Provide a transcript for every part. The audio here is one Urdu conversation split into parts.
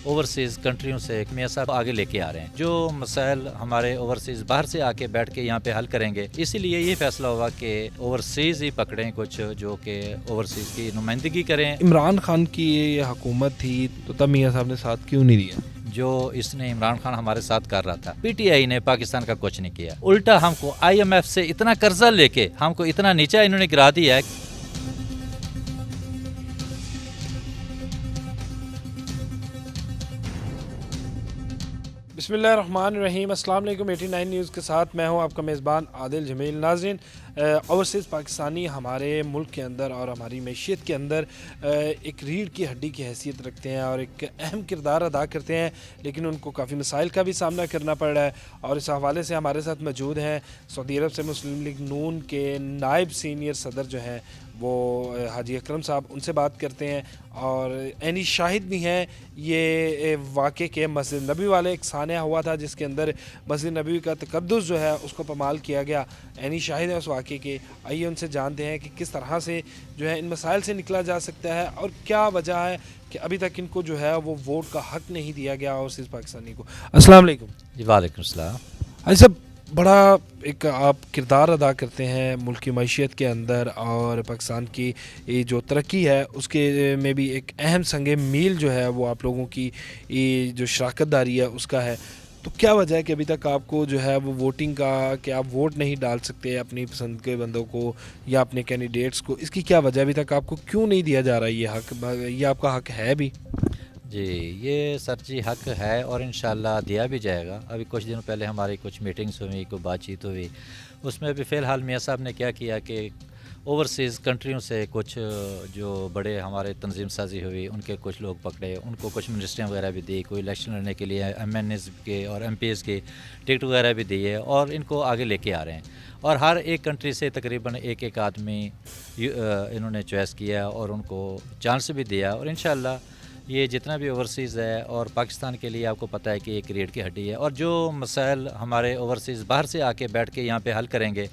اوورسیز کنٹریوں سے میاں صاحب آگے لے کے آ رہے ہیں. جو مسائل ہمارے اوورسیز باہر سے آ کے بیٹھ کے یہاں پہ حل کریں گے, اسی لیے یہ فیصلہ ہوا کہ اوورسیز ہی پکڑیں کچھ جو کہ اوورسیز کی نمائندگی کریں. عمران خان کی یہ حکومت تھی تو تب میاں صاحب نے ساتھ کیوں نہیں دیا؟ جو اس نے عمران خان ہمارے ساتھ کر رہا تھا, پی ٹی آئی نے پاکستان کا کچھ نہیں کیا. الٹا ہم کو آئی ایم ایف سے اتنا قرضہ لے کے ہم کو اتنا نیچا انہوں نے گرا دیا ہے. بسم اللہ الرحمن الرحیم. السلام علیکم. 89 نیوز کے ساتھ میں ہوں آپ کا میزبان عادل جمیل. ناظرین, اوورسیز پاکستانی ہمارے ملک کے اندر اور ہماری معیشت کے اندر ایک ریڑھ کی ہڈی کی حیثیت رکھتے ہیں اور ایک اہم کردار ادا کرتے ہیں, لیکن ان کو کافی مسائل کا بھی سامنا کرنا پڑ رہا ہے. اور اس حوالے سے ہمارے ساتھ موجود ہیں سعودی عرب سے مسلم لیگ نون کے نائب سینئر صدر جو ہیں وہ حاجی اکرم صاحب. ان سے بات کرتے ہیں اور عینی شاہد بھی ہیں یہ واقعے کے. مسجد نبوی والے ایک سانحہ ہوا تھا جس کے اندر مسجد نبوی کا تقدس جو ہے اس کو پامال کیا گیا. عینی شاہد ہے اس واقعے کے. آئیے ان سے جانتے ہیں کہ کس طرح سے جو ہے ان مسائل سے نکلا جا سکتا ہے اور کیا وجہ ہے کہ ابھی تک ان کو جو ہے وہ ووٹ کا حق نہیں دیا گیا اوورسیز پاکستانی کو. السلام علیکم. جی وعلیکم السلام. حاجی صاحب, بڑا ایک آپ کردار ادا کرتے ہیں ملک کی معیشت کے اندر اور پاکستان کی جو ترقی ہے اس کے میں بھی ایک اہم سنگ میل جو ہے وہ آپ لوگوں کی جو شراکت داری ہے اس کا ہے. تو کیا وجہ ہے کہ ابھی تک آپ کو جو ہے وہ ووٹنگ کا کہ آپ ووٹ نہیں ڈال سکتے اپنی پسند کے بندوں کو یا اپنے کینڈیڈیٹس کو؟ اس کی کیا وجہ, ابھی تک آپ کو کیوں نہیں دیا جا رہا یہ حق؟ یہ آپ کا حق ہے بھی؟ جی یہ سر جی حق ہے اور انشاءاللہ دیا بھی جائے گا. ابھی کچھ دنوں پہلے ہماری کچھ میٹنگز ہوئی, کوئی بات چیت ہوئی, اس میں بھی فی الحال میاں صاحب نے کیا کہ اوورسیز کنٹریوں سے کچھ جو بڑے ہمارے تنظیم سازی ہوئی ان کے کچھ لوگ پکڑے, ان کو کچھ منسٹریاں وغیرہ بھی دی, کوئی الیکشن لڑنے کے لیے ایم این ایز کے اور ایم پی ایز کے ٹکٹ وغیرہ بھی دی ہے اور ان کو آگے لے کے آ رہے ہیں. اور ہر ایک کنٹری سے تقریباً ایک آدمی انہوں نے چوائس کیا اور ان کو چانس بھی دیا. اور انشاءاللہ یہ جتنا بھی اوورسیز ہے اور پاکستان کے لیے آپ کو پتہ ہے کہ ایک ریڑھ کی ہڈی ہے. اور جو مسائل ہمارے اوورسیز باہر سے آ کے بیٹھ کے یہاں پہ حل کریں گے,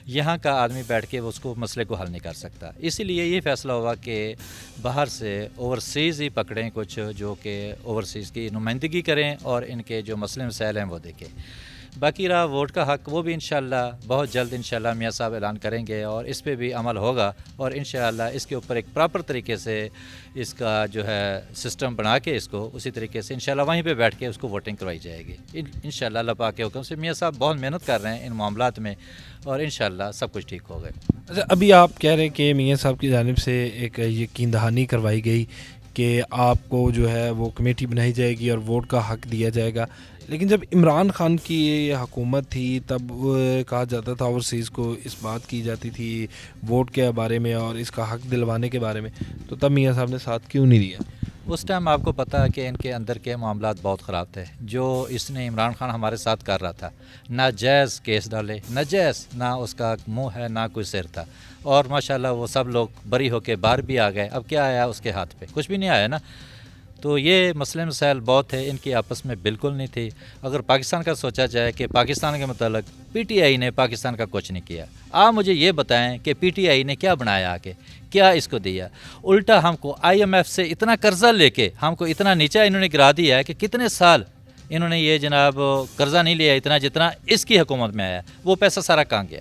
یہاں کا آدمی بیٹھ کے اس کو مسئلے کو حل نہیں کر سکتا. اسی لیے یہ فیصلہ ہوا کہ باہر سے اوورسیز ہی پکڑیں کچھ جو کہ اوورسیز کی نمائندگی کریں اور ان کے جو مسئلے مسائل ہیں وہ دیکھیں. باقی رہا ووٹ کا حق, وہ بھی انشاءاللہ بہت جلد انشاءاللہ میاں صاحب اعلان کریں گے اور اس پہ بھی عمل ہوگا. اور انشاءاللہ اس کے اوپر ایک پراپر طریقے سے اس کا جو ہے سسٹم بنا کے اس کو اسی طریقے سے انشاءاللہ وہیں پہ بیٹھ کے اس کو ووٹنگ کروائی جائے گی انشاءاللہ. اللہ پاک کے حکم سے میاں صاحب بہت محنت کر رہے ہیں ان معاملات میں اور انشاءاللہ سب کچھ ٹھیک ہو گئے. اچھا, ابھی آپ کہہ رہے ہیں کہ میاں صاحب کی جانب سے ایک یقین دہانی کروائی گئی کہ آپ کو جو ہے وہ کمیٹی بنائی جائے گی اور ووٹ کا حق دیا جائے گا, لیکن جب عمران خان کی یہ حکومت تھی تب کہا جاتا تھا اوورسیز کو اس بات کی جاتی تھی ووٹ کے بارے میں اور اس کا حق دلوانے کے بارے میں, تو تب میاں صاحب نے ساتھ کیوں نہیں دیا؟ اس ٹائم آپ کو پتہ ہے کہ ان کے اندر کے معاملات بہت خراب تھے. جو اس نے عمران خان ہمارے ساتھ کر رہا تھا, ناجائز کیس ڈالے, ناجائز, نہ اس کا منہ ہے نہ کوئی سر تھا, اور ماشاءاللہ وہ سب لوگ بری ہو کے باہر بھی آ گئے. اب کیا آیا اس کے ہاتھ پہ؟ کچھ بھی نہیں آیا نا. تو یہ مسئلے مسائل بہت تھے, ان کی آپس میں بالکل نہیں تھی. اگر پاکستان کا سوچا جائے کہ پاکستان کے متعلق پی ٹی آئی نے پاکستان کا کچھ نہیں کیا. آپ مجھے یہ بتائیں کہ پی ٹی آئی نے کیا بنایا آ کے, کیا اس کو دیا؟ الٹا ہم کو آئی ایم ایف سے اتنا قرضہ لے کے ہم کو اتنا نیچا انہوں نے گرا دیا ہے کہ کتنے سال انہوں نے یہ جناب قرضہ نہیں لیا اتنا جتنا اس کی حکومت میں آیا. وہ پیسہ سارا کہاں گیا؟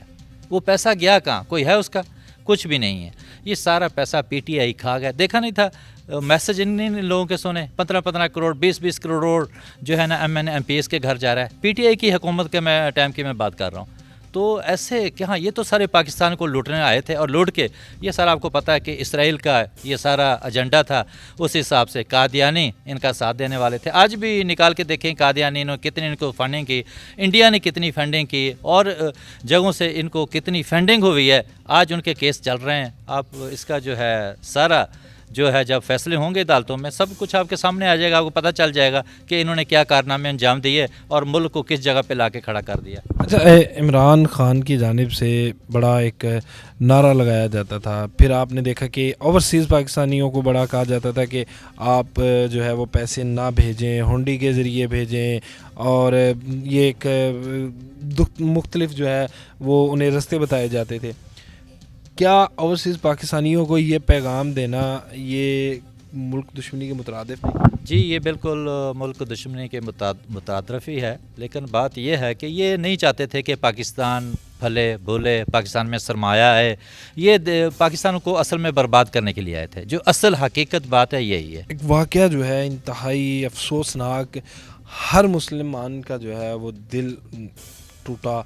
وہ پیسہ گیا کہاں؟ کوئی ہے اس کا؟ کچھ بھی نہیں ہے. یہ سارا پیسہ پی ٹی آئی کھا گیا. دیکھا نہیں تھا میسج ان لوگوں کے سنے 15 کروڑ 20 کروڑ جو ہے نا M N M P S کے گھر جا رہا ہے. پی ٹی آئی کی حکومت کے میں ٹائم کی میں بات کر رہا ہوں. تو ایسے کہاں, یہ تو سارے پاکستان کو لوٹنے آئے تھے اور لوٹ کے یہ سارا آپ کو پتہ ہے کہ اسرائیل کا یہ سارا ایجنڈا تھا. اس حساب سے قادیانی ان کا ساتھ دینے والے تھے. آج بھی نکال کے دیکھیں قادیانی نے کتنی ان کو فنڈنگ کی, انڈیا نے کتنی فنڈنگ کی اور جگہوں سے ان کو کتنی فنڈنگ ہوئی ہے. آج ان کے کیس چل رہے ہیں. آپ اس کا جو ہے سارا جو ہے جب فیصلے ہوں گے عدالتوں میں سب کچھ آپ کے سامنے آ جائے گا. آپ کو پتہ چل جائے گا کہ انہوں نے کیا کارنامے انجام دیے اور ملک کو کس جگہ پہ لا کے کھڑا کر دیا. اچھا, عمران خان کی جانب سے بڑا ایک نعرہ لگایا جاتا تھا, پھر آپ نے دیکھا کہ اوورسیز پاکستانیوں کو بڑا کہا جاتا تھا کہ آپ جو ہے وہ پیسے نہ بھیجیں, ہنڈی کے ذریعے بھیجیں, اور یہ ایک مختلف جو ہے وہ انہیں رستے بتائے جاتے تھے. کیا اوورسیز پاکستانیوں کو یہ پیغام دینا یہ ملک دشمنی کے مترادف نہیں؟ جی یہ بالکل ملک دشمنی کے مترادف ہی ہے، لیکن بات یہ ہے کہ یہ نہیں چاہتے تھے کہ پاکستان پھلے بھولے، پاکستان میں سرمایہ ہے، یہ پاکستان کو اصل میں برباد کرنے کے لیے آئے تھے، جو اصل حقیقت بات ہے یہی ہے۔ ایک واقعہ جو ہے انتہائی افسوسناک، ہر مسلمان کا جو ہے وہ دل ٹوٹا،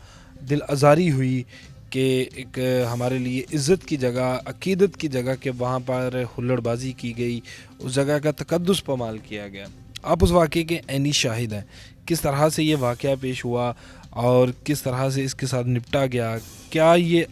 دل آزاری ہوئی کہ ایک ہمارے لیے عزت کی جگہ، عقیدت کی جگہ کہ وہاں پر ہلڑ بازی کی گئی، اس جگہ کا تقدس پامال کیا گیا۔ آپ اس واقعے کے عینی شاہد ہیں، کس طرح سے یہ واقعہ پیش ہوا اور کس طرح سے اس کے ساتھ نپٹا گیا، کیا یہ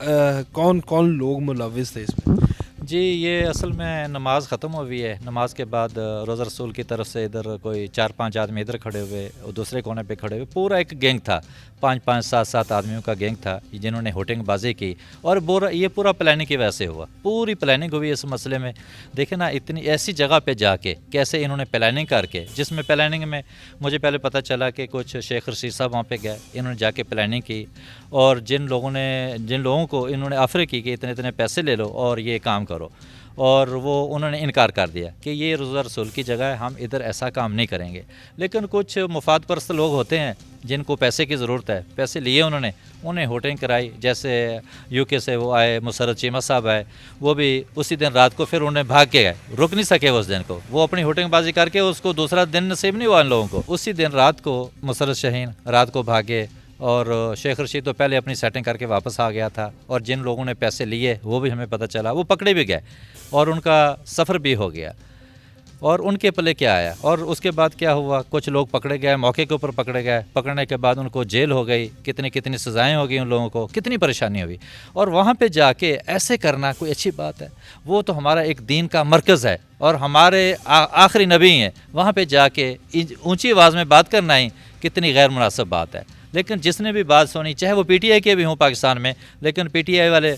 کون کون لوگ ملوث تھے اس میں؟ جی یہ اصل میں نماز ختم ہوئی ہے، نماز کے بعد روزہ رسول کی طرف سے ادھر کوئی 4-5 آدمی ادھر کھڑے ہوئے اور دوسرے کونے پہ کھڑے ہوئے، پورا ایک گینگ تھا، 5-5 7-7 آدمیوں کا گینگ تھا جنہوں نے ہوٹنگ بازی کی، اور یہ پورا پلاننگ کی وجہ سے ہوا، پوری پلاننگ ہوئی اس مسئلے میں۔ دیکھیں نا اتنی ایسی جگہ پہ جا کے کیسے انہوں نے پلاننگ کر کے، جس میں پلاننگ میں مجھے پہلے پتہ چلا کہ کچھ شیخ رشید صاحب وہاں پہ گئے، انہوں نے جا کے پلاننگ کی، اور جن لوگوں کو انہوں نے آفر کی کہ اتنے پیسے لے لو اور یہ کام کرو، اور وہ انہوں نے انکار کر دیا کہ یہ روزہ رسول کی جگہ ہے، ہم ادھر ایسا کام نہیں کریں گے۔ لیکن کچھ مفاد پرست لوگ ہوتے ہیں جن کو پیسے کی ضرورت ہے، پیسے لیے انہیں ہوٹنگ کرائی، جیسے یو کے سے وہ آئے، مسرت چیمہ صاحب آئے، وہ بھی اسی دن رات کو پھر انہیں بھاگ کے گئے، رک نہیں سکے اس دن کو، وہ اپنی ہوٹنگ بازی کر کے اس کو دوسرا دن نصیب نہیں ہوا ان لوگوں کو، اسی دن رات کو مسرت شاہین رات کو بھاگے، اور شیخ رشید تو پہلے اپنی سیٹنگ کر کے واپس آ گیا تھا، اور جن لوگوں نے پیسے لیے وہ بھی ہمیں پتہ چلا، وہ پکڑے بھی گئے اور ان کا سفر بھی ہو گیا، اور ان کے پلے کیا آیا، اور اس کے بعد کیا ہوا، کچھ لوگ پکڑے گئے، موقع کے اوپر پکڑے گئے، پکڑنے کے بعد ان کو جیل ہو گئی، کتنی سزائیں ہو گئی ان لوگوں کو، کتنی پریشانی ہوئی، اور وہاں پہ جا کے ایسے کرنا کوئی اچھی بات ہے؟ وہ تو ہمارا ایک دین کا مرکز ہے اور ہمارے آخری نبی ہیں، وہاں پہ جا کے اونچی آواز میں بات کرنا ہی کتنی غیر مناسب بات ہے۔ لیکن جس نے بھی بات سنی، چاہے وہ پی ٹی آئی کے بھی ہوں پاکستان میں، لیکن پی ٹی آئی والے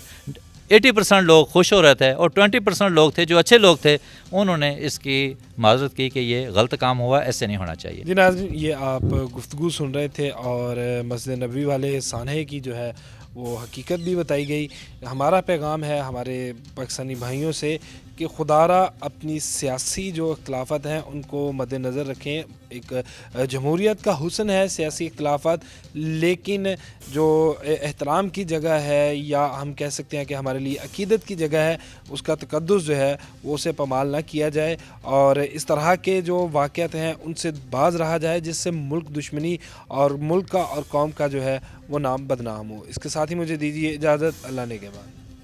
80% لوگ خوش ہو رہے تھے، اور 20% لوگ تھے جو اچھے لوگ تھے، انہوں نے اس کی معذرت کی کہ یہ غلط کام ہوا، ایسے نہیں ہونا چاہیے۔ جی ناظرین، یہ آپ گفتگو سن رہے تھے اور مسجد نبوی والے سانحے کی جو ہے وہ حقیقت بھی بتائی گئی۔ ہمارا پیغام ہے ہمارے پاکستانی بھائیوں سے کہ خدا را اپنی سیاسی جو اختلافات ہیں ان کو مد نظر رکھیں۔ ایک جمہوریت کا حسن ہے سیاسی اختلافات، لیکن جو احترام کی جگہ ہے، یا ہم کہہ سکتے ہیں کہ ہمارے لیے عقیدت کی جگہ ہے، اس کا تقدس جو ہے وہ اسے پامال نہ کیا جائے، اور اس طرح کے جو واقعات ہیں ان سے باز رہا جائے، جس سے ملک دشمنی اور ملک کا اور قوم کا جو ہے وہ نام بدنام ہو۔ اس کے ساتھ ہی مجھے دیجیے اجازت، اللہ نے کے بعد۔